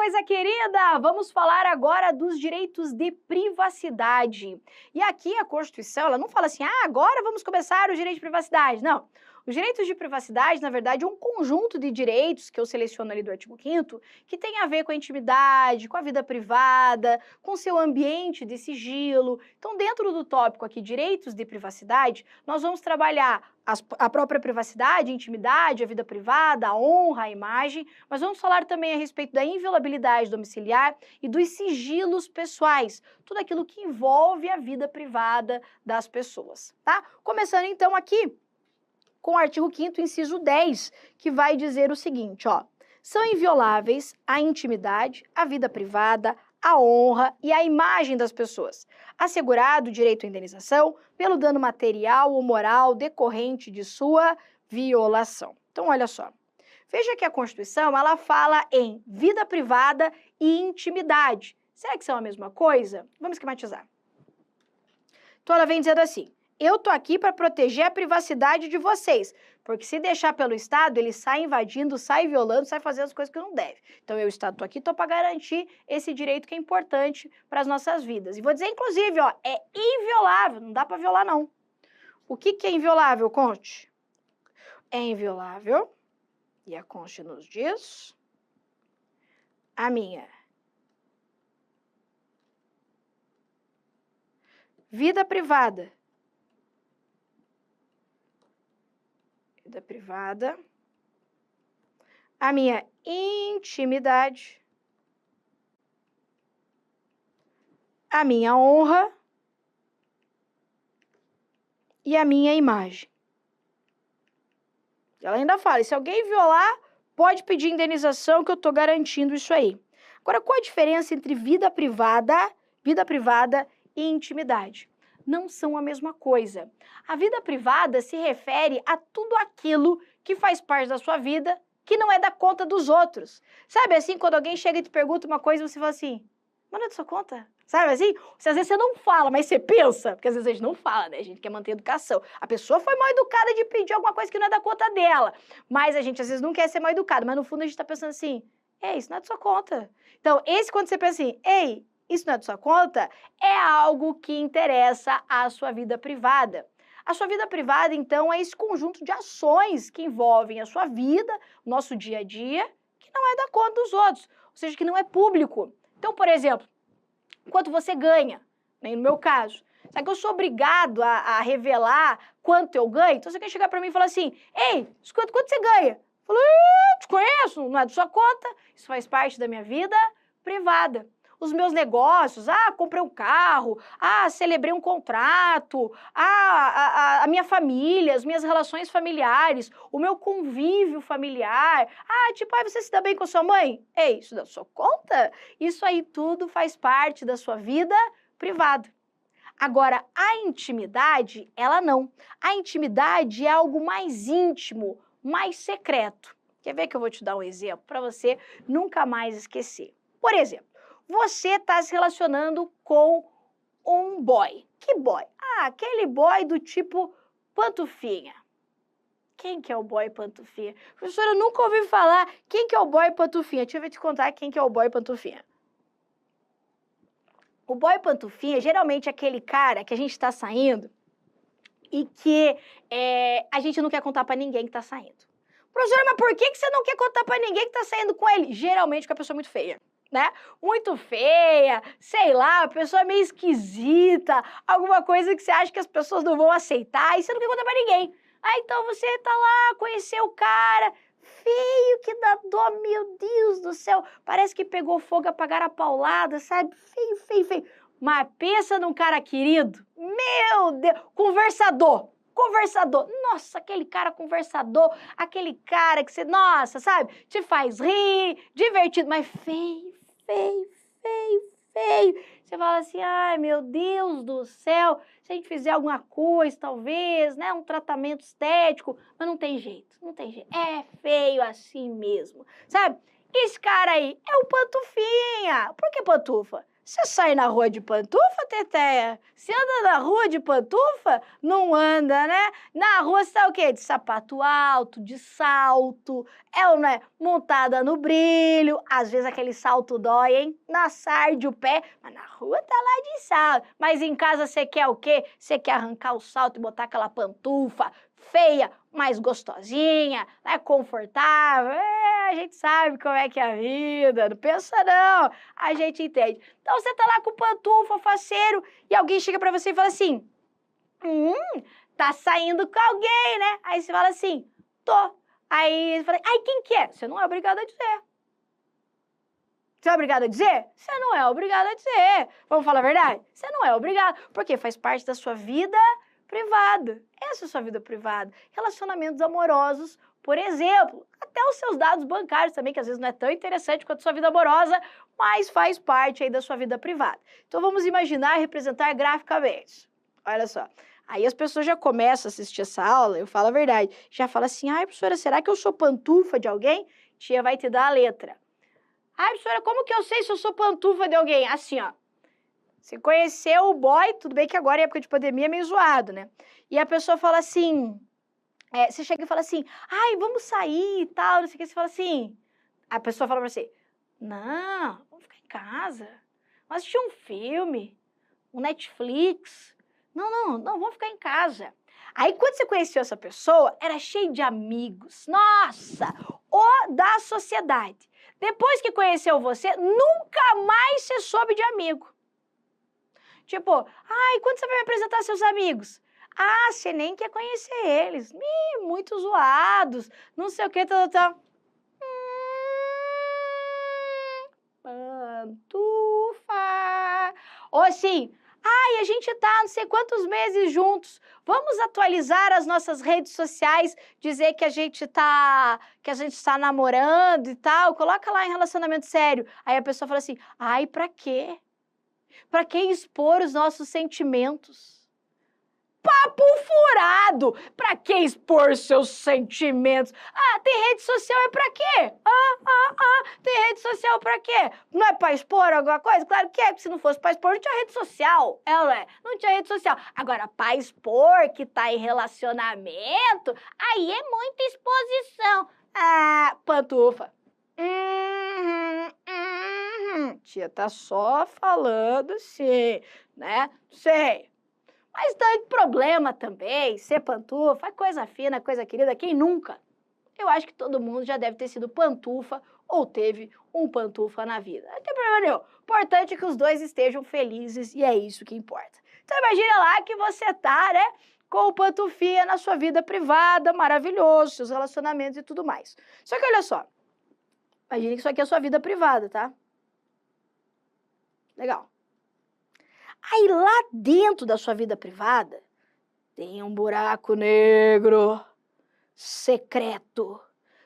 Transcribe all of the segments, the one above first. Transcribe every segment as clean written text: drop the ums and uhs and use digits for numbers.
coisa querida! Vamos falar agora dos direitos de privacidade. E aqui a Constituição, ela não fala assim, agora vamos começar o direito de privacidade. Não. Os direitos de privacidade, na verdade, é um conjunto de direitos que eu seleciono ali do artigo 5º, que tem a ver com a intimidade, com a vida privada, com o seu ambiente de sigilo. Então, dentro do tópico aqui, direitos de privacidade, nós vamos trabalhar a própria privacidade, a intimidade, a vida privada, a honra, a imagem, mas vamos falar também a respeito da inviolabilidade domiciliar e dos sigilos pessoais, tudo aquilo que envolve a vida privada das pessoas, tá? Começando então aqui com o artigo 5º, inciso 10, que vai dizer o seguinte, ó: são invioláveis a intimidade, a vida privada, a honra e a imagem das pessoas, assegurado o direito à indenização pelo dano material ou moral decorrente de sua violação. Então, olha só, veja que a Constituição, ela fala em vida privada e intimidade. Será que são a mesma coisa? Vamos esquematizar. Então, ela vem dizendo assim: eu tô aqui para proteger a privacidade de vocês, porque se deixar pelo Estado, ele sai invadindo, sai violando, sai fazendo as coisas que não deve. Então, eu, Estado, tô aqui, tô para garantir esse direito que é importante para as nossas vidas. E vou dizer, inclusive, ó, é inviolável, não dá para violar, não. O que é inviolável, Conte? É inviolável, e a Conte nos diz, a minha vida privada. Vida privada, a minha intimidade, a minha honra e a minha imagem. Ela ainda fala, e se alguém violar, pode pedir indenização que eu estou garantindo isso aí. Agora, qual a diferença entre vida privada e intimidade? Não são a mesma coisa. A vida privada se refere a tudo aquilo que faz parte da sua vida, que não é da conta dos outros. Sabe assim, quando alguém chega e te pergunta uma coisa, você fala assim, mas não é da sua conta? Sabe assim? Às vezes você não fala, mas você pensa, porque às vezes a gente não fala, né? A gente quer manter a educação. A pessoa foi mal educada de pedir alguma coisa que não é da conta dela, mas a gente às vezes não quer ser mal educado, mas no fundo a gente tá pensando assim, ei, isso não é da sua conta. Então, quando você pensa assim, ei, isso não é da sua conta, é algo que interessa à sua vida privada. A sua vida privada, então, é esse conjunto de ações que envolvem a sua vida, o nosso dia a dia, que não é da conta dos outros, ou seja, que não é público. Então, por exemplo, quanto você ganha, né, no meu caso, será que eu sou obrigado a revelar quanto eu ganho? Então, você quer chegar para mim e falar assim, ei, escuta, quanto você ganha? Eu falo, te conheço, não é da sua conta, isso faz parte da minha vida privada. Os meus negócios, comprei um carro, celebrei um contrato, a minha família, as minhas relações familiares, o meu convívio familiar, você se dá bem com a sua mãe? Ei, isso da sua conta? Isso aí tudo faz parte da sua vida privada. Agora, a intimidade, ela não. A intimidade é algo mais íntimo, mais secreto. Quer ver que eu vou te dar um exemplo para você nunca mais esquecer? Por exemplo, você está se relacionando com um boy. Que boy? Aquele boy do tipo pantufinha. Quem que é o boy pantufinha? Professora, eu nunca ouvi falar. Quem que é o boy pantufinha? Deixa eu te contar quem que é o boy pantufinha. O boy pantufinha geralmente é aquele cara que a gente está saindo e que a gente não quer contar para ninguém que está saindo. Professora, mas por que você não quer contar para ninguém que está saindo com ele? Geralmente com a pessoa muito feia. Né? Muito feia, sei lá, a pessoa é meio esquisita, alguma coisa que você acha que as pessoas não vão aceitar e você não quer contar pra ninguém. Então você tá lá, conheceu o cara, feio que dá dó, meu Deus do céu, parece que pegou fogo, apagaram a paulada, sabe? Feio, feio, feio. Mas pensa num cara querido, meu Deus, conversador. Nossa, aquele cara conversador, aquele cara que você, nossa, sabe, te faz rir, divertido, mas feio. Você fala assim, ai, meu Deus do céu, se a gente fizer alguma coisa, talvez, né, um tratamento estético, mas não tem jeito, é feio assim mesmo, sabe? Esse cara aí é o pantufinha. Por que pantufa? Você sai na rua de pantufa, Teteia? Você anda na rua de pantufa? Não anda, né? Na rua você tá o quê? De sapato alto, de salto, é ou não é? Montada no brilho, às vezes aquele salto dói, hein? Na sarde o pé, mas na rua tá lá de salto. Mas em casa você quer o quê? Você quer arrancar o salto e botar aquela pantufa feia, mais gostosinha, né? Confortável. A gente sabe como é que é a vida, não pensa não, a gente entende. Então você tá lá com pantufa, faceiro, e alguém chega pra você e fala assim, tá saindo com alguém, né? Aí você fala assim, tô. Aí você fala, ai, quem que é? Você não é obrigado a dizer. Você é obrigado a dizer? Você não é obrigado a dizer. Vamos falar a verdade? Você não é obrigado, porque faz parte da sua vida privada. Essa é a sua vida privada. Relacionamentos amorosos, por exemplo, até os seus dados bancários também, que às vezes não é tão interessante quanto a sua vida amorosa, mas faz parte aí da sua vida privada. Então vamos imaginar e representar graficamente. Olha só. Aí as pessoas já começam a assistir essa aula, eu falo a verdade, já fala assim, ai, professora, será que eu sou pantufa de alguém? Tia vai te dar a letra. Ai, professora, como que eu sei se eu sou pantufa de alguém? Assim, ó. Você conheceu o boy, tudo bem que agora em época de pandemia é meio zoado, né? E a pessoa fala assim, você chega e fala assim, ai, vamos sair e tal, não sei o que, você fala assim, a pessoa fala pra você, não, vamos ficar em casa, vamos assistir um filme, um Netflix, não, vamos ficar em casa. Aí quando você conheceu essa pessoa, era cheio de amigos, nossa, o da sociedade. Depois que conheceu você, nunca mais você soube de amigo. Tipo, ai, quando você vai me apresentar seus amigos? Ah, você nem quer conhecer eles. Muito zoados, não sei o que, tal. Pantufa. Ou assim, ai, a gente tá não sei quantos meses juntos. Vamos atualizar as nossas redes sociais, dizer que a gente tá namorando e tal. Coloca lá em relacionamento sério. Aí a pessoa fala assim, ai, pra quê? Pra que expor os nossos sentimentos? Papo furado! Pra que expor seus sentimentos? Ah, tem rede social é pra quê? Tem rede social pra quê? Não é pra expor alguma coisa? Claro que é, porque se não fosse pra expor, não tinha rede social. Não tinha rede social. Agora, pra expor que tá em relacionamento, aí é muita exposição. Ah, pantufa. Tia, tá só falando assim, né? Sei. Mas tem problema também, ser pantufa, é coisa fina, coisa querida, quem nunca? Eu acho que todo mundo já deve ter sido pantufa ou teve um pantufa na vida. Não tem problema nenhum. O importante é que os dois estejam felizes e é isso que importa. Então imagina lá que você tá, né, com o pantufinha na sua vida privada, maravilhoso, seus relacionamentos e tudo mais. Só que olha só, imagine que isso aqui é a sua vida privada, tá? Legal. Aí lá dentro da sua vida privada, tem um buraco negro, secreto,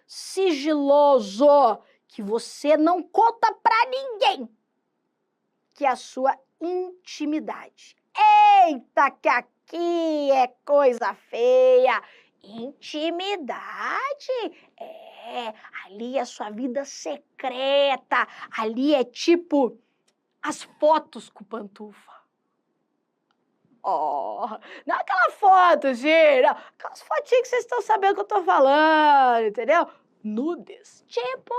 sigiloso, que você não conta pra ninguém, que é a sua intimidade. Eita, que aqui é coisa feia! Intimidade? Ali é a sua vida secreta, ali é tipo as fotos com pantufa. Não aquela foto, gente, não. Aquelas fotinhas que vocês estão sabendo que eu tô falando, entendeu? Nudes, tipo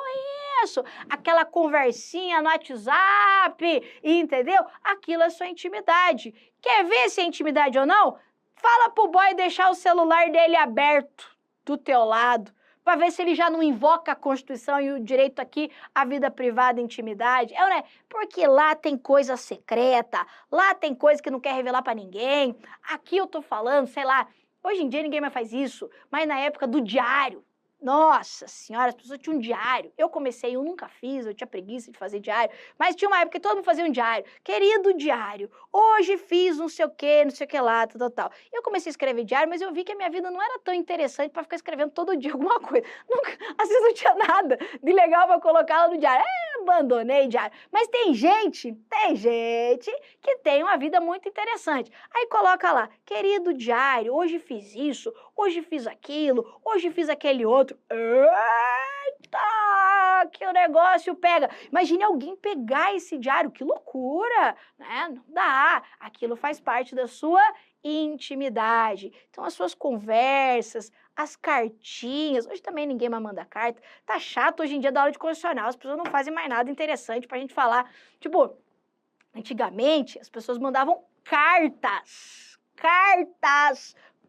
isso, aquela conversinha no WhatsApp, entendeu? Aquilo é sua intimidade. Quer ver se é intimidade ou não? Fala pro boy deixar o celular dele aberto do teu lado, para ver se ele já não invoca a Constituição e o direito aqui à vida privada e intimidade. Né? Porque lá tem coisa secreta, lá tem coisa que não quer revelar para ninguém. Aqui eu tô falando, sei lá, hoje em dia ninguém mais faz isso, mas na época do diário, nossa senhora, as pessoas tinham um diário. Eu comecei, eu nunca fiz, eu tinha preguiça de fazer diário, mas tinha uma época que todo mundo fazia um diário. Querido diário, hoje fiz não sei o que lá, tal. Eu comecei a escrever diário, mas eu vi que a minha vida não era tão interessante para ficar escrevendo todo dia alguma coisa. Às vezes não tinha nada de legal para colocar lá no diário. Abandonei diário. Mas tem gente que tem uma vida muito interessante. Aí coloca lá, querido diário, hoje fiz isso, hoje fiz aquilo, hoje fiz aquele outro. Eita, que o negócio pega. Imagine alguém pegar esse diário, que loucura, né? Não dá. Aquilo faz parte da sua intimidade. Então, as suas conversas, as cartinhas, hoje também ninguém mais manda carta. Tá chato hoje em dia da aula de constitucional, as pessoas não fazem mais nada interessante pra gente falar. Tipo, antigamente as pessoas mandavam cartas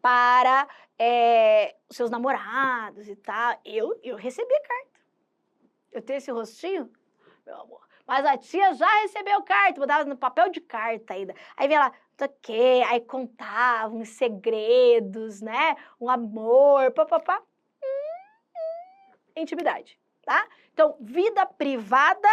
para os seus namorados e tal. Eu recebi carta. Eu tenho esse rostinho, meu amor. Mas a tia já recebeu carta, mandava no papel de carta ainda. Aí vinha lá, toquei, aí contava uns segredos, né? Um amor, papapá. Intimidade, tá? Então, vida privada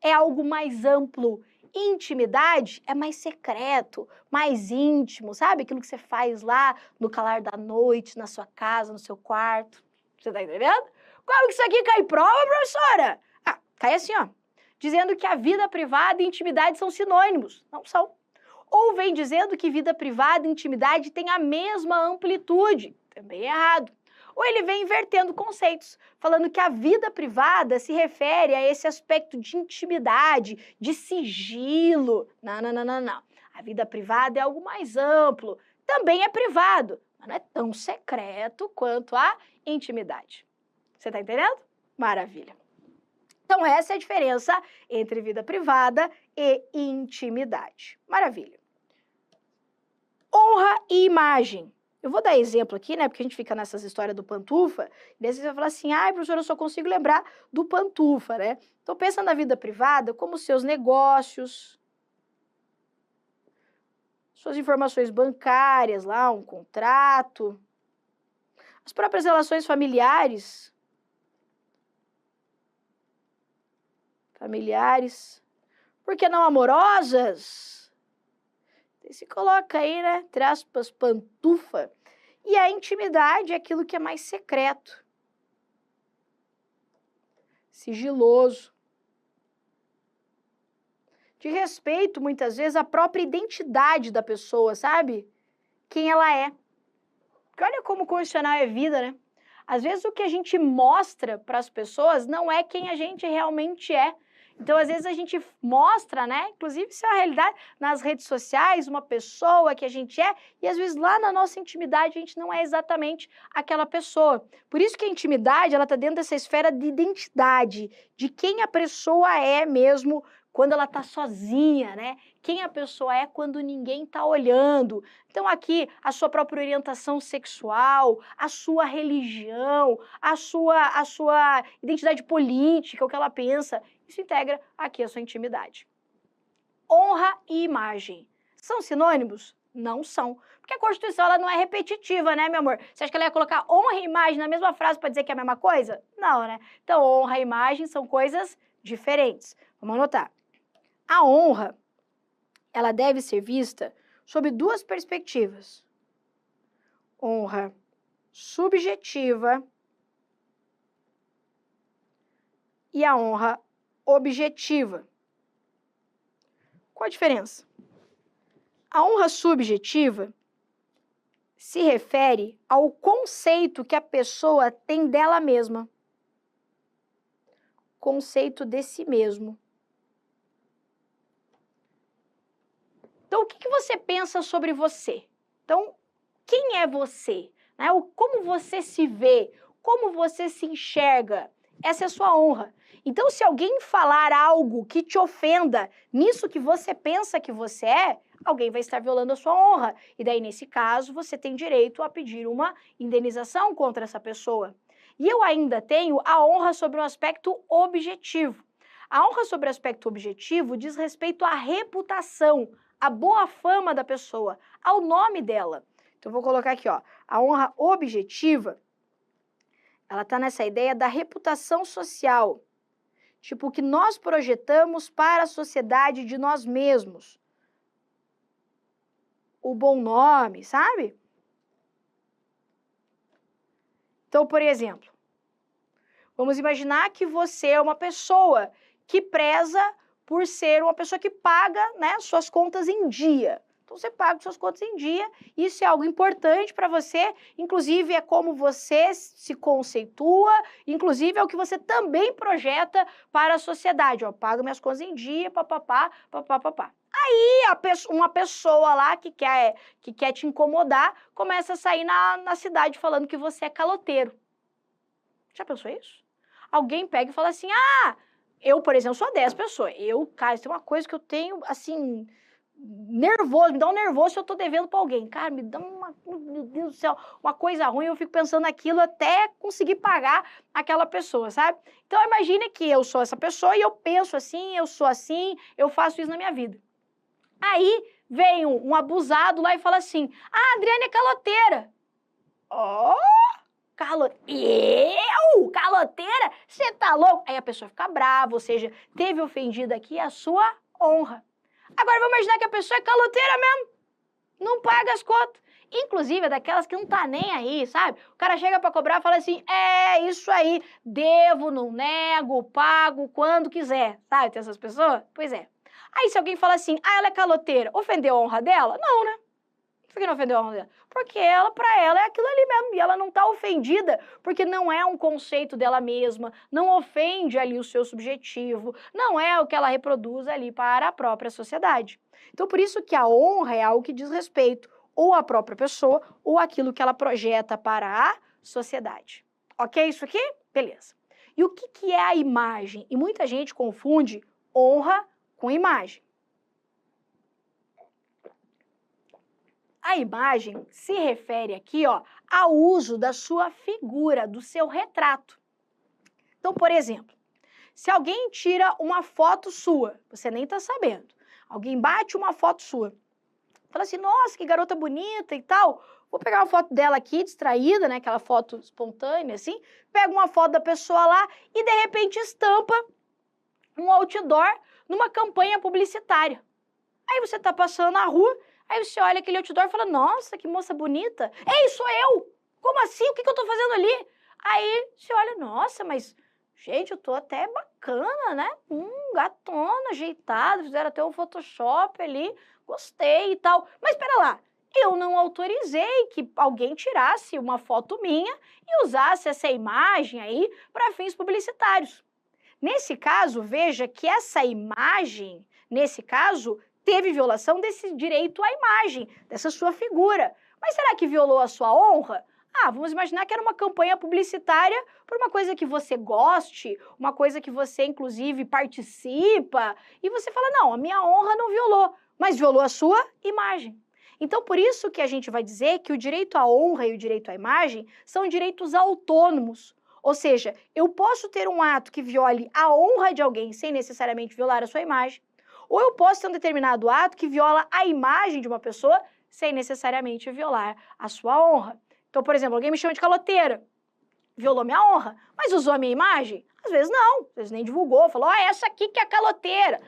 é algo mais amplo. Intimidade é mais secreto, mais íntimo, sabe? Aquilo que você faz lá no calar da noite, na sua casa, no seu quarto. Você tá entendendo? Como que isso aqui cai em prova, professora? Ah, cai assim, ó. Dizendo que a vida privada e intimidade são sinônimos. Não são. Ou vem dizendo que vida privada e intimidade têm a mesma amplitude. Também é errado. Ou ele vem invertendo conceitos, falando que a vida privada se refere a esse aspecto de intimidade, de sigilo. Não, não, não, não, não. A vida privada é algo mais amplo. Também é privado, mas não é tão secreto quanto a intimidade. Você tá entendendo? Maravilha. Então, essa é a diferença entre vida privada e intimidade. Maravilha. Honra e imagem. Eu vou dar exemplo aqui, né, porque a gente fica nessas histórias do Pantufa, e daí você vai falar assim, ai, professora, eu só consigo lembrar do Pantufa, né? Então, pensa na vida privada como seus negócios, suas informações bancárias lá, um contrato, as próprias relações familiares, por que não amorosas? Se coloca aí, né, entre aspas, pantufa. E a intimidade é aquilo que é mais secreto, sigiloso, de respeito, muitas vezes, à própria identidade da pessoa, sabe? Quem ela é. Porque olha como o constitucional é vida, né? Às vezes o que a gente mostra para as pessoas não é quem a gente realmente é. Então, às vezes, a gente mostra, né? Inclusive, isso é a realidade nas redes sociais, uma pessoa que a gente é, e às vezes lá na nossa intimidade a gente não é exatamente aquela pessoa. Por isso que a intimidade, ela está dentro dessa esfera de identidade, de quem a pessoa é mesmo quando ela está sozinha, né? Quem a pessoa é quando ninguém está olhando. Então, aqui, a sua própria orientação sexual, a sua religião, a sua identidade política, o que ela pensa, isso integra aqui a sua intimidade. Honra e imagem. São sinônimos? Não são. Porque a Constituição ela não é repetitiva, né, meu amor? Você acha que ela ia colocar honra e imagem na mesma frase para dizer que é a mesma coisa? Não, né? Então, honra e imagem são coisas diferentes. Vamos anotar. A honra, ela deve ser vista sob duas perspectivas. Honra subjetiva e a honra objetiva. Qual a diferença? A honra subjetiva se refere ao conceito que a pessoa tem dela mesma. Conceito de si mesmo. Então, o que você pensa sobre você? Então, quem é você? Né? Como você se vê? Como você se enxerga? Essa é a sua honra. Então, se alguém falar algo que te ofenda nisso que você pensa que você é, alguém vai estar violando a sua honra. E daí, nesse caso, você tem direito a pedir uma indenização contra essa pessoa. E eu ainda tenho a honra sobre um aspecto objetivo. A honra sobre o aspecto objetivo diz respeito à reputação, à boa fama da pessoa, ao nome dela. Então, eu vou colocar aqui, ó, a honra objetiva, ela está nessa ideia da reputação social. Tipo, o que nós projetamos para a sociedade de nós mesmos. O bom nome, sabe? Então, por exemplo, vamos imaginar que você é uma pessoa que preza por ser uma pessoa que paga, né, suas contas em dia. Então você paga os seus contas em dia, isso é algo importante para você, inclusive é como você se conceitua, inclusive é o que você também projeta para a sociedade, ó, pago minhas contas em dia, papapá, papapá. Aí uma pessoa lá que quer te incomodar, começa a sair na cidade falando que você é caloteiro. Já pensou isso? Alguém pega e fala assim, eu, por exemplo, sou 10 pessoas, cara, isso é uma coisa que eu tenho, assim, nervoso, me dá um nervoso se eu tô devendo pra alguém. Cara, me dá meu Deus do céu, uma coisa ruim, eu fico pensando naquilo até conseguir pagar aquela pessoa, sabe? Então, imagine que eu sou essa pessoa e eu penso assim, eu sou assim, eu faço isso na minha vida. Aí, vem um abusado lá e fala assim, a Adriane é caloteira. Ó, caloteira? Você tá louco? Aí a pessoa fica brava, ou seja, teve ofendido aqui a sua honra. Agora, vamos imaginar que a pessoa é caloteira mesmo, não paga as contas. Inclusive, é daquelas que não tá nem aí, sabe? O cara chega pra cobrar e fala assim, isso aí, devo, não nego, pago quando quiser, sabe? Tem essas pessoas? Pois é. Aí, se alguém fala assim, ela é caloteira, ofendeu a honra dela? Não, né? Por que não ofendeu a honra dela? Porque pra ela é aquilo ali mesmo, e ela não tá ofendida, porque não é um conceito dela mesma, não ofende ali o seu subjetivo, não é o que ela reproduz ali para a própria sociedade. Então, por isso que a honra é algo que diz respeito ou à própria pessoa, ou aquilo que ela projeta para a sociedade. Ok isso aqui? Beleza. E o que é a imagem? E muita gente confunde honra com imagem. A imagem se refere aqui, ó, ao uso da sua figura, do seu retrato. Então, por exemplo, se alguém tira uma foto sua, você nem tá sabendo, alguém bate uma foto sua, fala assim, nossa, que garota bonita e tal, vou pegar uma foto dela aqui, distraída, né, aquela foto espontânea, assim, pega uma foto da pessoa lá e, de repente, estampa um outdoor numa campanha publicitária. Aí você tá passando na rua, aí você olha aquele outdoor e fala, nossa, que moça bonita. Ei, sou eu! Como assim? O que eu tô fazendo ali? Aí você olha, nossa, mas, gente, eu tô até bacana, né? Gatona, ajeitada, fizeram até um Photoshop ali, gostei e tal. Mas espera lá, eu não autorizei que alguém tirasse uma foto minha e usasse essa imagem aí para fins publicitários. Nesse caso, veja que essa imagem, nesse caso, teve violação desse direito à imagem, dessa sua figura. Mas será que violou a sua honra? Vamos imaginar que era uma campanha publicitária por uma coisa que você goste, uma coisa que você, inclusive, participa, e você fala, não, a minha honra não violou, mas violou a sua imagem. Então, por isso que a gente vai dizer que o direito à honra e o direito à imagem são direitos autônomos. Ou seja, eu posso ter um ato que viole a honra de alguém sem necessariamente violar a sua imagem, ou eu posso ter um determinado ato que viola a imagem de uma pessoa sem necessariamente violar a sua honra. Então, por exemplo, alguém me chama de caloteira, violou minha honra, mas usou a minha imagem? Às vezes não, às vezes nem divulgou, falou, essa aqui que é a caloteira.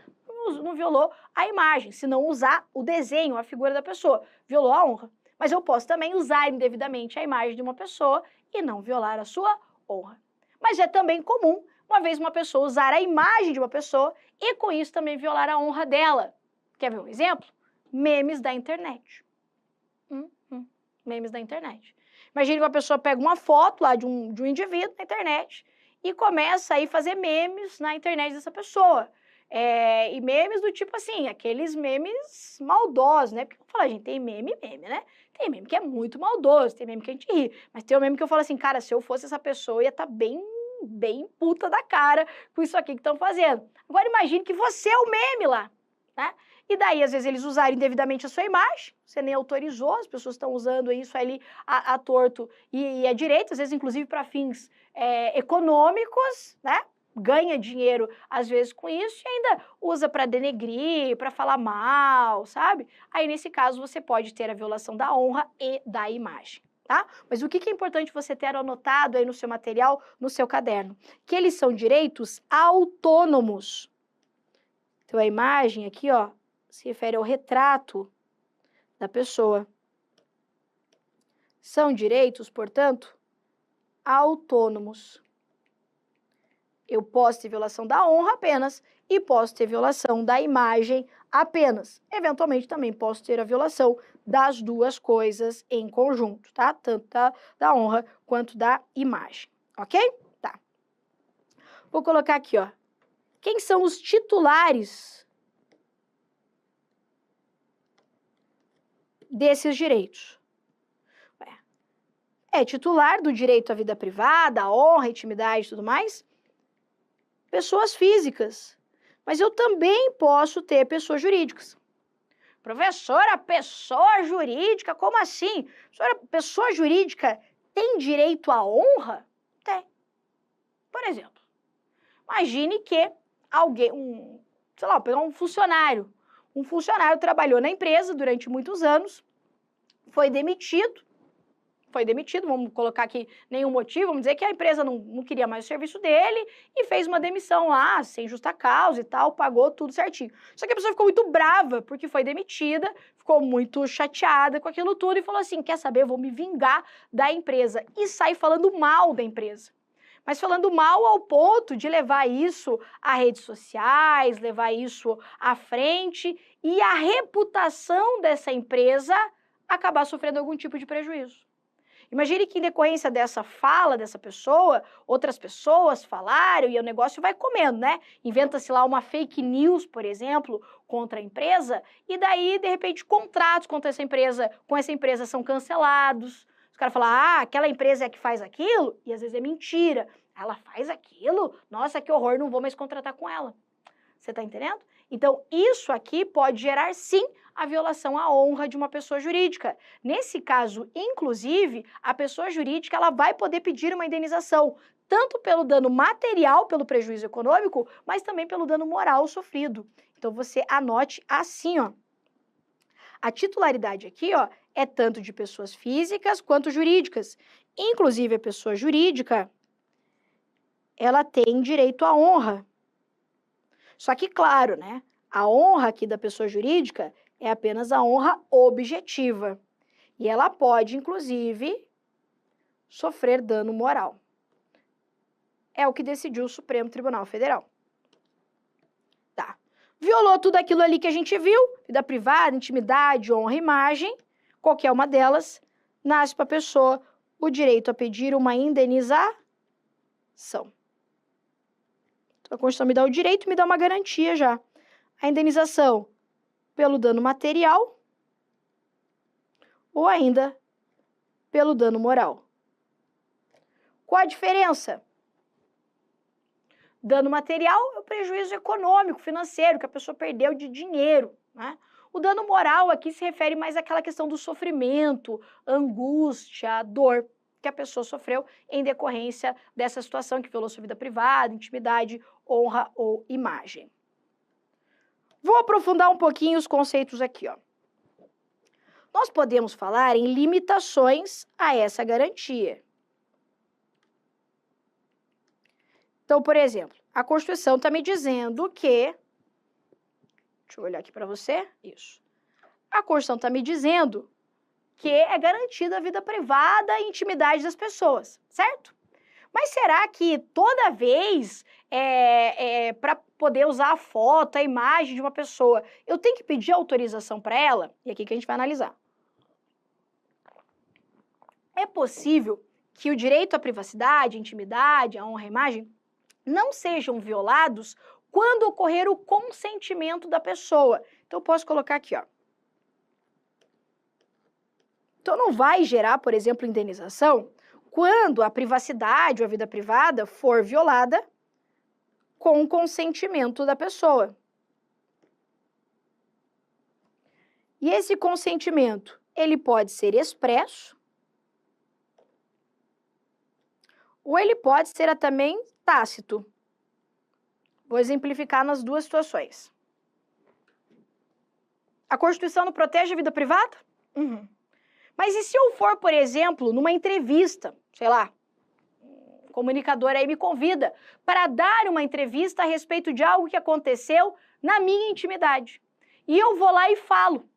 Não violou a imagem, se não usar o desenho, a figura da pessoa, violou a honra. Mas eu posso também usar indevidamente a imagem de uma pessoa e não violar a sua honra. Mas é também comum, uma vez uma pessoa usar a imagem de uma pessoa e com isso também violar a honra dela. Quer ver um exemplo? Memes da internet. Memes da internet. Imagine que uma pessoa pega uma foto lá de um indivíduo na internet e começa aí a fazer memes na internet dessa pessoa. E memes do tipo assim, aqueles memes maldosos, né? Porque eu falo, gente, tem meme, né? Tem meme que é muito maldoso, tem meme que a gente ri. Mas tem um meme que eu falo assim, cara, se eu fosse essa pessoa, eu ia estar bem puta da cara com isso aqui que estão fazendo. Agora imagine que você é o meme lá, né? E daí, às vezes, eles usarem indevidamente a sua imagem, você nem autorizou, as pessoas estão usando isso ali a torto e a direito, às vezes, inclusive, para fins econômicos, né? Ganha dinheiro, às vezes, com isso e ainda usa para denegrir, para falar mal, sabe? Aí, nesse caso, você pode ter a violação da honra e da imagem, tá? Mas o que é importante você ter anotado aí no seu material, no seu caderno? Que eles são direitos autônomos. Então, a imagem aqui, ó, se refere ao retrato da pessoa. São direitos, portanto, autônomos. Eu posso ter violação da honra apenas e posso ter violação da imagem apenas. Eventualmente também posso ter a violação das duas coisas em conjunto, tá? Tanto da honra quanto da imagem, ok? Tá. Vou colocar aqui, ó. Quem são os titulares desses direitos? É titular do direito à vida privada, à honra, intimidade e tudo mais? Pessoas físicas. Mas eu também posso ter pessoas jurídicas. Professora, pessoa jurídica, como assim? Professora, pessoa jurídica tem direito à honra? Tem. Por exemplo, imagine que alguém, sei lá, pegar um funcionário. Um funcionário trabalhou na empresa durante muitos anos, foi demitido, vamos colocar aqui nenhum motivo, vamos dizer que a empresa não queria mais o serviço dele e fez uma demissão lá, sem justa causa e tal, pagou tudo certinho. Só que a pessoa ficou muito brava porque foi demitida, ficou muito chateada com aquilo tudo e falou assim, quer saber, eu vou me vingar da empresa. E sai falando mal da empresa. Mas falando mal ao ponto de levar isso a redes sociais, levar isso à frente e a reputação dessa empresa acabar sofrendo algum tipo de prejuízo. Imagine que em decorrência dessa fala dessa pessoa, outras pessoas falaram e o negócio vai comendo, né? Inventa-se lá uma fake news, por exemplo, contra a empresa e daí, de repente, contratos com essa empresa são cancelados. Os caras falam, aquela empresa é a que faz aquilo e às vezes é mentira. Ela faz aquilo? Nossa, que horror, não vou mais contratar com ela. Você tá entendendo? Então, isso aqui pode gerar, sim, a violação à honra de uma pessoa jurídica. Nesse caso, inclusive, a pessoa jurídica ela vai poder pedir uma indenização, tanto pelo dano material, pelo prejuízo econômico, mas também pelo dano moral sofrido. Então, você anote assim, ó. A titularidade aqui, ó, é tanto de pessoas físicas quanto jurídicas. Inclusive, a pessoa jurídica, ela tem direito à honra. Só que, claro, né, a honra aqui da pessoa jurídica é apenas a honra objetiva. E ela pode, inclusive, sofrer dano moral. É o que decidiu o Supremo Tribunal Federal. Tá. Violou tudo aquilo ali que a gente viu, vida privada, intimidade, honra, imagem, qualquer uma delas, nasce para a pessoa o direito a pedir uma indenização. A Constituição me dá o direito, me dá uma garantia já. A indenização pelo dano material ou ainda pelo dano moral. Qual a diferença? Dano material é o prejuízo econômico, financeiro, que a pessoa perdeu de dinheiro, né? O dano moral aqui se refere mais àquela questão do sofrimento, angústia, dor que a pessoa sofreu em decorrência dessa situação que violou sua vida privada, intimidade, honra ou imagem. Vou aprofundar um pouquinho os conceitos aqui, ó. Nós podemos falar em limitações a essa garantia. Então, por exemplo, a Constituição está me dizendo que... Deixa eu olhar aqui para você. Isso. A Constituição está me dizendo que é garantida a vida privada e intimidade das pessoas, certo? Mas será que toda vez, para poder usar a foto, a imagem de uma pessoa, eu tenho que pedir autorização para ela? E aqui que a gente vai analisar. É possível que o direito à privacidade, à intimidade, à honra e à imagem não sejam violados quando ocorrer o consentimento da pessoa. Então, eu posso colocar aqui, ó. Então, não vai gerar, por exemplo, indenização quando a privacidade ou a vida privada for violada com o consentimento da pessoa. E esse consentimento, ele pode ser expresso ou ele pode ser também tácito. Vou exemplificar nas duas situações. A Constituição não protege a vida privada? Uhum. Mas e se eu for, por exemplo, numa entrevista, sei lá, um comunicador aí me convida para dar uma entrevista a respeito de algo que aconteceu na minha intimidade. E eu vou lá e falo.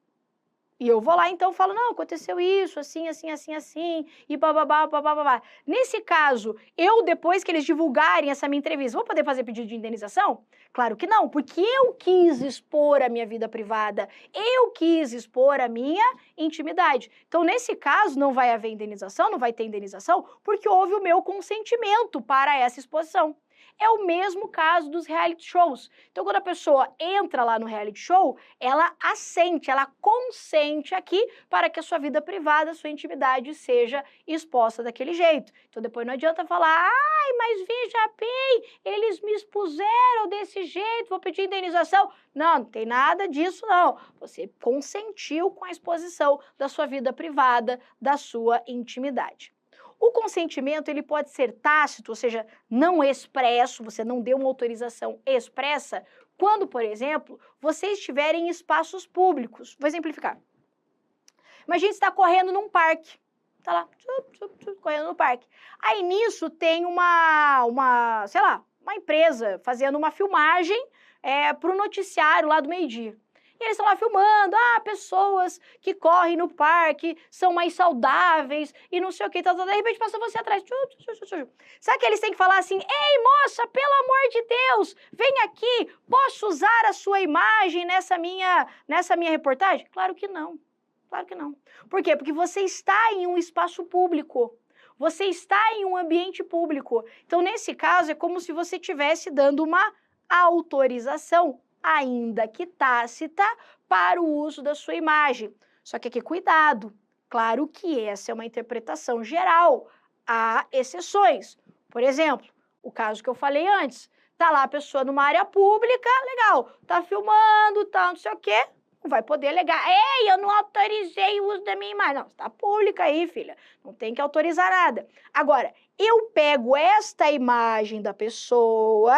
E eu vou lá, então, falo, não, aconteceu isso, assim, assim, assim, assim, e bababá, bababá. Nesse caso, eu, depois que eles divulgarem essa minha entrevista, vou poder fazer pedido de indenização? Claro que não, porque eu quis expor a minha vida privada, eu quis expor a minha intimidade. Então, nesse caso, não vai haver indenização, não vai ter indenização, porque houve o meu consentimento para essa exposição. É o mesmo caso dos reality shows. Então, quando a pessoa entra lá no reality show, ela assente, ela consente aqui para que a sua vida privada, a sua intimidade seja exposta daquele jeito. Então, depois não adianta falar, ai, mas veja bem, eles me expuseram desse jeito, vou pedir indenização. Não, não tem nada disso, não. Você consentiu com a exposição da sua vida privada, da sua intimidade. O consentimento, ele pode ser tácito, ou seja, não expresso, você não deu uma autorização expressa, quando, por exemplo, você estiver em espaços públicos. Vou exemplificar. Imagina você está correndo num parque. Está lá, correndo no parque. Aí, nisso, tem sei lá, uma empresa fazendo uma filmagem para o noticiário lá do meio-dia. E eles estão lá filmando, pessoas que correm no parque são mais saudáveis e não sei o que, de repente passa você atrás. Sabe que eles têm que falar assim, ei moça, pelo amor de Deus, vem aqui, posso usar a sua imagem nessa minha reportagem? Claro que não, claro que não. Por quê? Porque você está em um espaço público. Você está em um ambiente público. Então, nesse caso, é como se você estivesse dando uma autorização, ainda que tácita, para o uso da sua imagem. Só que aqui, cuidado, claro que essa é uma interpretação geral, há exceções. Por exemplo, o caso que eu falei antes, tá lá a pessoa numa área pública, legal, tá filmando, tá não sei o quê, não vai poder alegar, ei, eu não autorizei o uso da minha imagem. Não, está pública aí, filha, não tem que autorizar nada. Agora, eu pego esta imagem da pessoa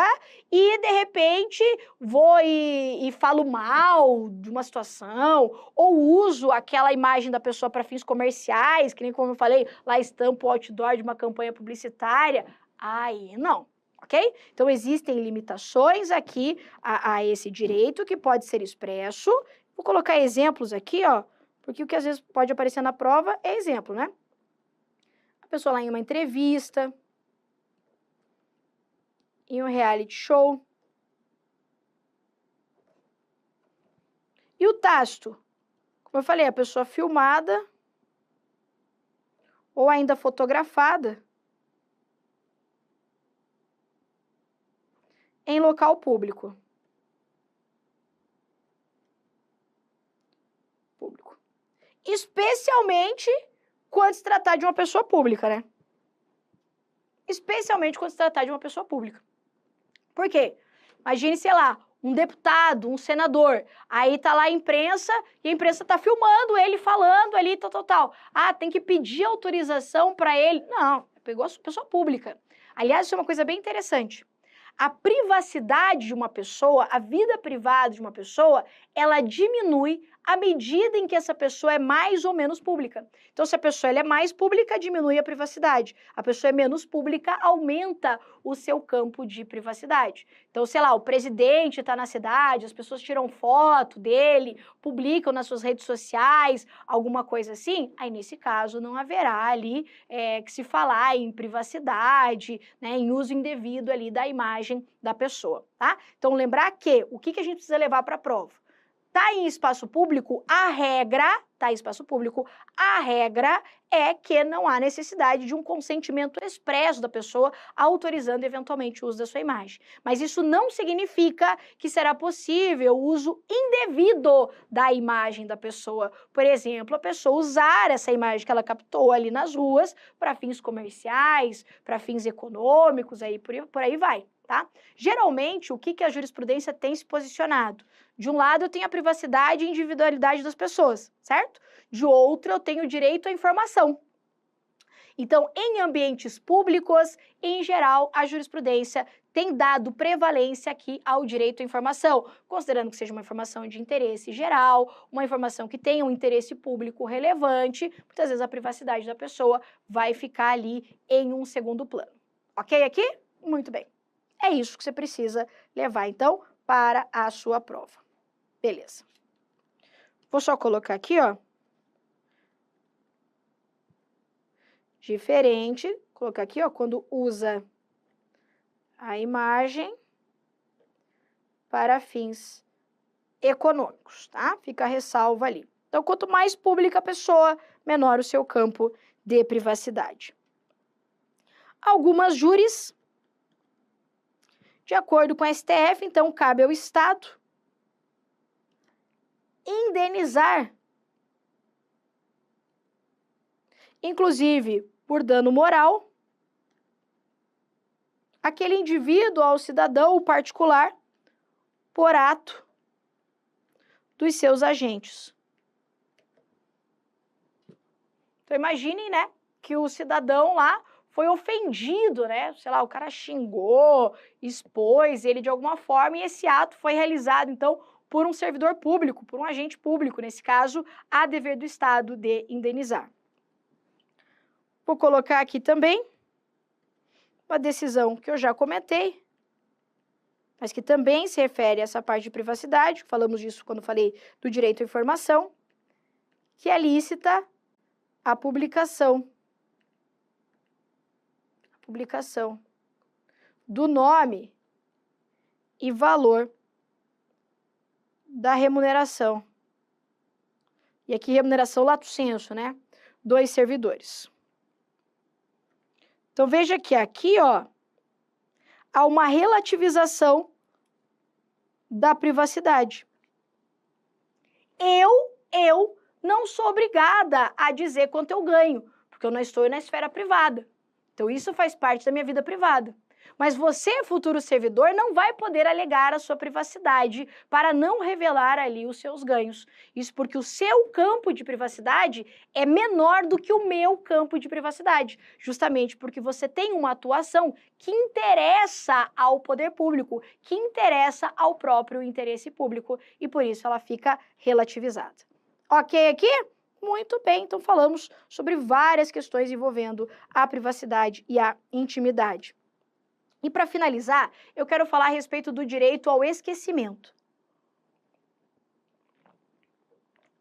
e, de repente, vou e falo mal de uma situação, ou uso aquela imagem da pessoa para fins comerciais, que nem como eu falei, lá estampo o outdoor de uma campanha publicitária, aí não. Ok? Então, existem limitações aqui a esse direito que pode ser expresso. Vou colocar exemplos aqui, ó, porque o que às vezes pode aparecer na prova é exemplo, né? A pessoa lá em uma entrevista, em um reality show. E o tácito? Como eu falei, a pessoa filmada ou ainda fotografada em local público. Especialmente quando se tratar de uma pessoa pública, né? Especialmente quando se tratar de uma pessoa pública. Por quê? Imagine, sei lá, um deputado, um senador, aí tá lá a imprensa e a imprensa tá filmando ele falando ali, tal. Tem que pedir autorização para ele. Não, pegou a pessoa pública. Aliás, isso é uma coisa bem interessante. A privacidade de uma pessoa, a vida privada de uma pessoa, ela diminui à medida em que essa pessoa é mais ou menos pública. Então, se a pessoa é mais pública, diminui a privacidade. A pessoa é menos pública, aumenta o seu campo de privacidade. Então, sei lá, o presidente está na cidade, as pessoas tiram foto dele, publicam nas suas redes sociais, alguma coisa assim, aí nesse caso não haverá ali que se falar em privacidade, né, em uso indevido ali da imagem da pessoa, tá? Então, lembrar que o que a gente precisa levar para a prova? Tá em espaço público, a regra é que não há necessidade de um consentimento expresso da pessoa autorizando eventualmente o uso da sua imagem. Mas isso não significa que será possível o uso indevido da imagem da pessoa. Por exemplo, a pessoa usar essa imagem que ela captou ali nas ruas para fins comerciais, para fins econômicos, aí por aí vai. Tá? Geralmente, o que a jurisprudência tem se posicionado? De um lado, eu tenho a privacidade e individualidade das pessoas, certo? De outro, eu tenho o direito à informação. Então, em ambientes públicos, em geral, a jurisprudência tem dado prevalência aqui ao direito à informação, considerando que seja uma informação de interesse geral, uma informação que tenha um interesse público relevante, muitas vezes a privacidade da pessoa vai ficar ali em um segundo plano. Ok aqui? Muito bem. É isso que você precisa levar, então, para a sua prova. Beleza. Vou só colocar aqui, ó. Diferente, vou colocar aqui, ó, quando usa a imagem para fins econômicos, tá? Fica a ressalva ali. Então, quanto mais pública a pessoa, menor o seu campo de privacidade. Algumas júris, de acordo com a STF, então, cabe ao Estado indenizar, inclusive por dano moral, aquele indivíduo ao cidadão particular por ato dos seus agentes. Então, imaginem, né, que o cidadão lá foi ofendido, né, sei lá, o cara xingou, expôs ele de alguma forma e esse ato foi realizado, então, por um servidor público, por um agente público, nesse caso, há dever do Estado de indenizar. Vou colocar aqui também uma decisão que eu já comentei, mas que também se refere a essa parte de privacidade, falamos disso quando falei do direito à informação, que é lícita a publicação do nome e valor da remuneração. E aqui remuneração lato sensu, né? Dos servidores. Então veja que aqui, ó, há uma relativização da privacidade. Eu não sou obrigada a dizer quanto eu ganho, porque eu não estou na esfera privada. Então, isso faz parte da minha vida privada. Mas você, futuro servidor, não vai poder alegar a sua privacidade para não revelar ali os seus ganhos. Isso porque o seu campo de privacidade é menor do que o meu campo de privacidade, justamente porque você tem uma atuação que interessa ao poder público, que interessa ao próprio interesse público, e por isso ela fica relativizada. Ok aqui? Muito bem, então falamos sobre várias questões envolvendo a privacidade e a intimidade. E para finalizar, eu quero falar a respeito do direito ao esquecimento.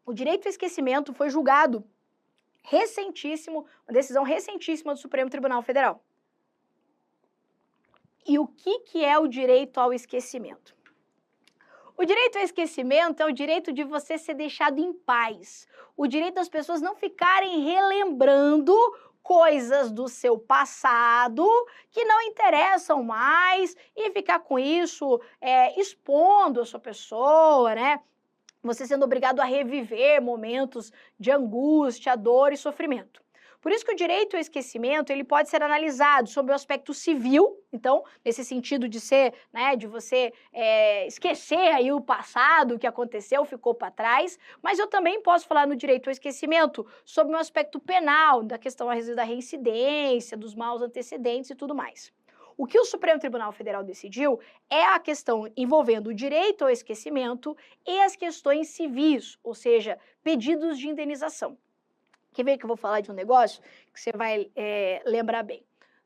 O direito ao esquecimento foi julgado recentíssimo, uma decisão recentíssima do Supremo Tribunal Federal. E o que é o direito ao esquecimento? O direito ao esquecimento é o direito de você ser deixado em paz. O direito das pessoas não ficarem relembrando coisas do seu passado que não interessam mais e ficar com isso expondo a sua pessoa, né? Você sendo obrigado a reviver momentos de angústia, dor e sofrimento. Por isso que o direito ao esquecimento, ele pode ser analisado sob o aspecto civil, então, nesse sentido de ser, né, de você esquecer aí o passado, o que aconteceu, ficou para trás, mas eu também posso falar no direito ao esquecimento sob um aspecto penal, da questão da reincidência, dos maus antecedentes e tudo mais. O que o Supremo Tribunal Federal decidiu é a questão envolvendo o direito ao esquecimento e as questões civis, ou seja, pedidos de indenização. Quer ver que eu vou falar de um negócio que você vai lembrar bem.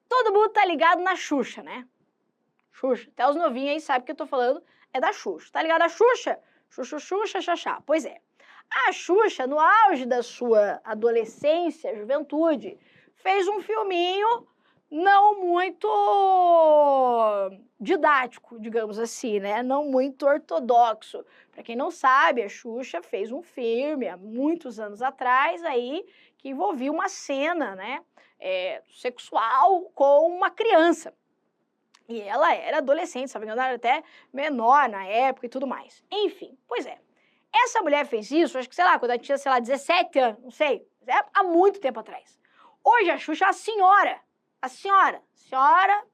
Todo mundo tá ligado na Xuxa, né? Xuxa, até os novinhos aí sabem que eu tô falando é da Xuxa. Tá ligado a Xuxa? Xuxa, xaxá. Pois é. A Xuxa, no auge da sua adolescência, juventude, fez um filminho não muito didático, digamos assim, né? Não muito ortodoxo. Para quem não sabe, a Xuxa fez um filme há muitos anos atrás aí que envolvia uma cena, né, sexual com uma criança. E ela era adolescente, sabe? Ela era até menor na época e tudo mais. Enfim, pois é. Essa mulher fez isso, acho que, sei lá, quando ela tinha, sei lá, 17 anos, não sei, há muito tempo atrás. Hoje a Xuxa é a senhora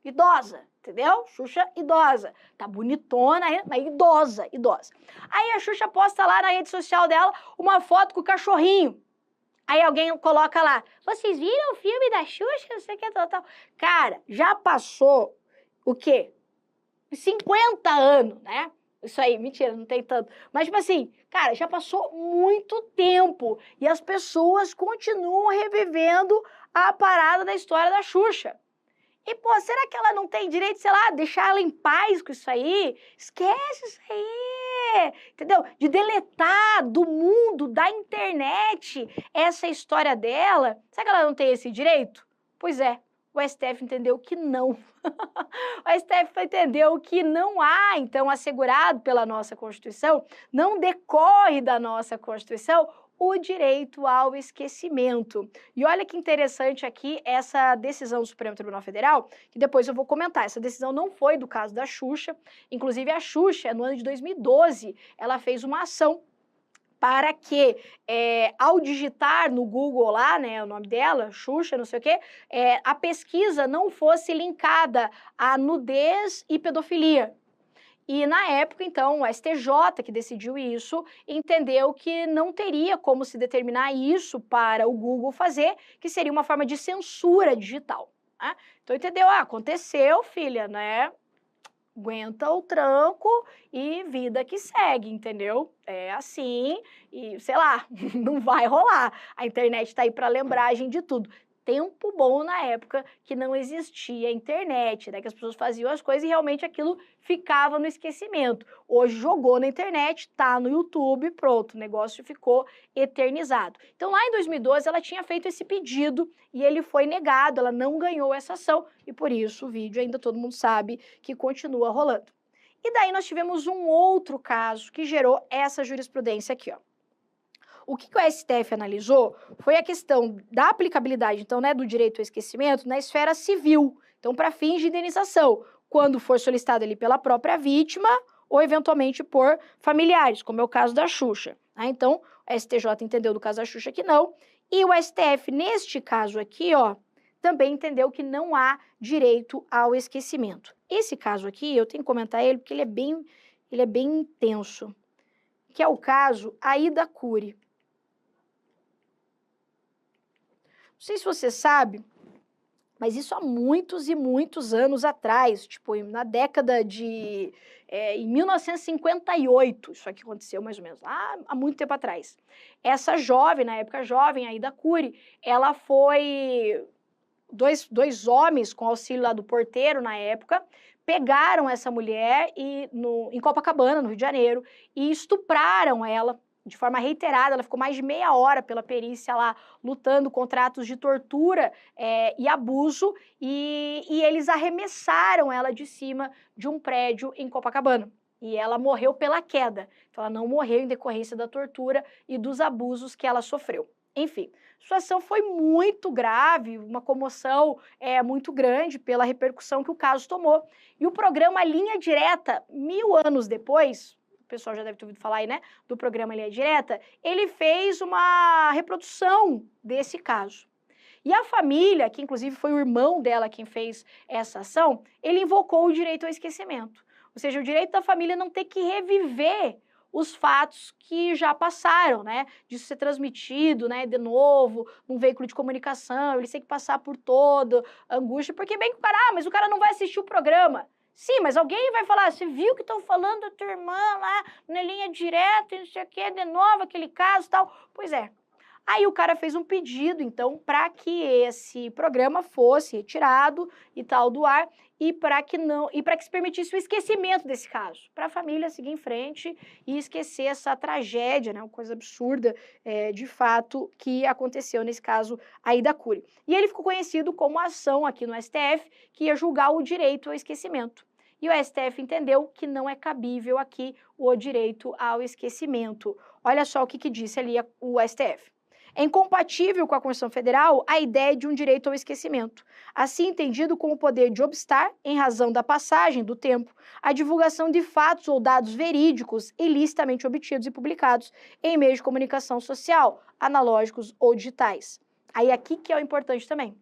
idosa, entendeu? Xuxa idosa. Tá bonitona, mas idosa. Aí a Xuxa posta lá na rede social dela uma foto com o cachorrinho. Aí alguém coloca lá, vocês viram o filme da Xuxa? Não sei o que, tal. Cara, já passou o quê? 50 anos, né? Isso aí, mentira, não tem tanto. Mas, tipo assim, cara, já passou muito tempo e as pessoas continuam revivendo a parada da história da Xuxa. E, pô, será que ela não tem direito, sei lá, deixar ela em paz com isso aí? Esquece isso aí! entendeu? De deletar do mundo, da internet, essa história dela. Será que ela não tem esse direito? Pois é, o STF entendeu que não. O STF entendeu que não há, então, assegurado pela nossa Constituição, não decorre da nossa Constituição o direito ao esquecimento. E olha que interessante aqui essa decisão do Supremo Tribunal Federal, que depois eu vou comentar. Essa decisão não foi do caso da Xuxa, inclusive a Xuxa, no ano de 2012, ela fez uma ação para que, ao digitar no Google lá, né, o nome dela, Xuxa, não sei o quê, a pesquisa não fosse linkada à nudez e pedofilia. E na época, então, o STJ, que decidiu isso, entendeu que não teria como se determinar isso para o Google fazer, que seria uma forma de censura digital, né? Então, entendeu? Ah, aconteceu, filha, né? Aguenta o tranco e vida que segue, entendeu? É assim e, sei lá, não vai rolar. A internet está aí para lembragem de tudo. Tempo bom na época que não existia internet, né? Que as pessoas faziam as coisas e realmente aquilo ficava no esquecimento. Hoje jogou na internet, tá no YouTube, pronto, o negócio ficou eternizado. Então lá em 2012 ela tinha feito esse pedido e ele foi negado, ela não ganhou essa ação e por isso o vídeo ainda todo mundo sabe que continua rolando. E daí nós tivemos um outro caso que gerou essa jurisprudência aqui, ó. O que o STF analisou foi a questão da aplicabilidade, então, né, do direito ao esquecimento na esfera civil, então, para fins de indenização, quando for solicitado ali pela própria vítima ou, eventualmente, por familiares, como é o caso da Xuxa. Né? Então, o STJ entendeu do caso da Xuxa que não, e o STF, neste caso aqui, ó, também entendeu que não há direito ao esquecimento. Esse caso aqui, eu tenho que comentar ele porque ele é bem intenso, que é o caso Aida Cury. Não sei se você sabe, mas isso há muitos e muitos anos atrás, tipo, na década de... em 1958, isso aqui aconteceu mais ou menos, há muito tempo atrás. Essa jovem, na época jovem, Aida Cury, ela foi... Dois homens, com auxílio lá do porteiro na época, pegaram essa mulher em Copacabana, no Rio de Janeiro, e estupraram ela de forma reiterada. Ela ficou mais de meia hora pela perícia lá, lutando contra atos de tortura e abuso, e eles arremessaram ela de cima de um prédio em Copacabana. E ela morreu pela queda. Então, ela não morreu em decorrência da tortura e dos abusos que ela sofreu. Enfim, a situação foi muito grave, uma comoção muito grande pela repercussão que o caso tomou. E o programa Linha Direta, 1000 anos depois, o pessoal já deve ter ouvido falar aí, né, do programa Linha Direta, ele fez uma reprodução desse caso. E a família, que inclusive foi o irmão dela quem fez essa ação, ele invocou o direito ao esquecimento. Ou seja, o direito da família não ter que reviver os fatos que já passaram, né, disso ser transmitido, né, de novo, num veículo de comunicação, eles têm que passar por toda a angústia, porque bem que o cara, mas o cara não vai assistir o programa. Sim, mas alguém vai falar, você viu que estão falando da tua irmã lá na Linha Direta, não sei o que, de novo aquele caso e tal. Pois é. Aí o cara fez um pedido, então, para que esse programa fosse retirado e tal do ar e para que se permitisse o esquecimento desse caso, para a família seguir em frente e esquecer essa tragédia, né, uma coisa absurda, de fato, que aconteceu nesse caso aí da Cury. E ele ficou conhecido como a ação aqui no STF que ia julgar o direito ao esquecimento. E o STF entendeu que não é cabível aqui o direito ao esquecimento. Olha só o que disse ali o STF. É incompatível com a Constituição Federal a ideia de um direito ao esquecimento, assim entendido como o poder de obstar, em razão da passagem do tempo, a divulgação de fatos ou dados verídicos ilicitamente obtidos e publicados em meios de comunicação social, analógicos ou digitais. Aí aqui que é o importante também.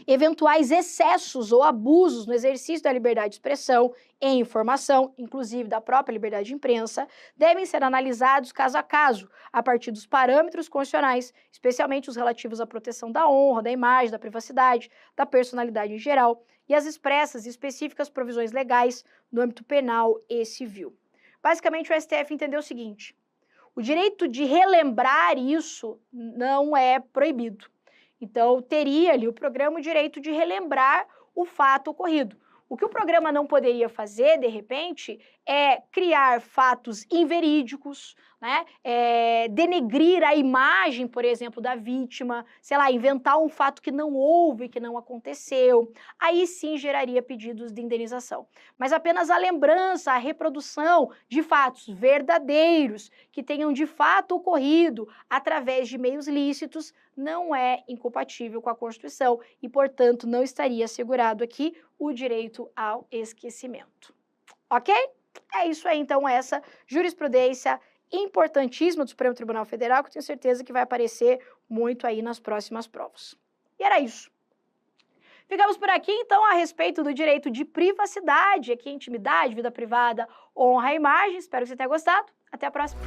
Eventuais excessos ou abusos no exercício da liberdade de expressão e informação, inclusive da própria liberdade de imprensa, devem ser analisados caso a caso, a partir dos parâmetros constitucionais, especialmente os relativos à proteção da honra, da imagem, da privacidade, da personalidade em geral, e as expressas e específicas provisões legais no âmbito penal e civil. Basicamente, o STF entendeu o seguinte: o direito de relembrar isso não é proibido. Então, teria ali o programa o direito de relembrar o fato ocorrido. O que o programa não poderia fazer, de repente, é criar fatos inverídicos, né? Denegrir a imagem, por exemplo, da vítima, sei lá, inventar um fato que não houve, que não aconteceu. Aí sim geraria pedidos de indenização. Mas apenas a lembrança, a reprodução de fatos verdadeiros que tenham de fato ocorrido através de meios lícitos não é incompatível com a Constituição e, portanto, não estaria assegurado aqui o direito ao esquecimento. Ok? É isso aí, então, essa jurisprudência importantíssima do Supremo Tribunal Federal, que eu tenho certeza que vai aparecer muito aí nas próximas provas. E era isso. Ficamos por aqui, então, a respeito do direito de privacidade, aqui intimidade, vida privada, honra à imagem. Espero que você tenha gostado. Até a próxima.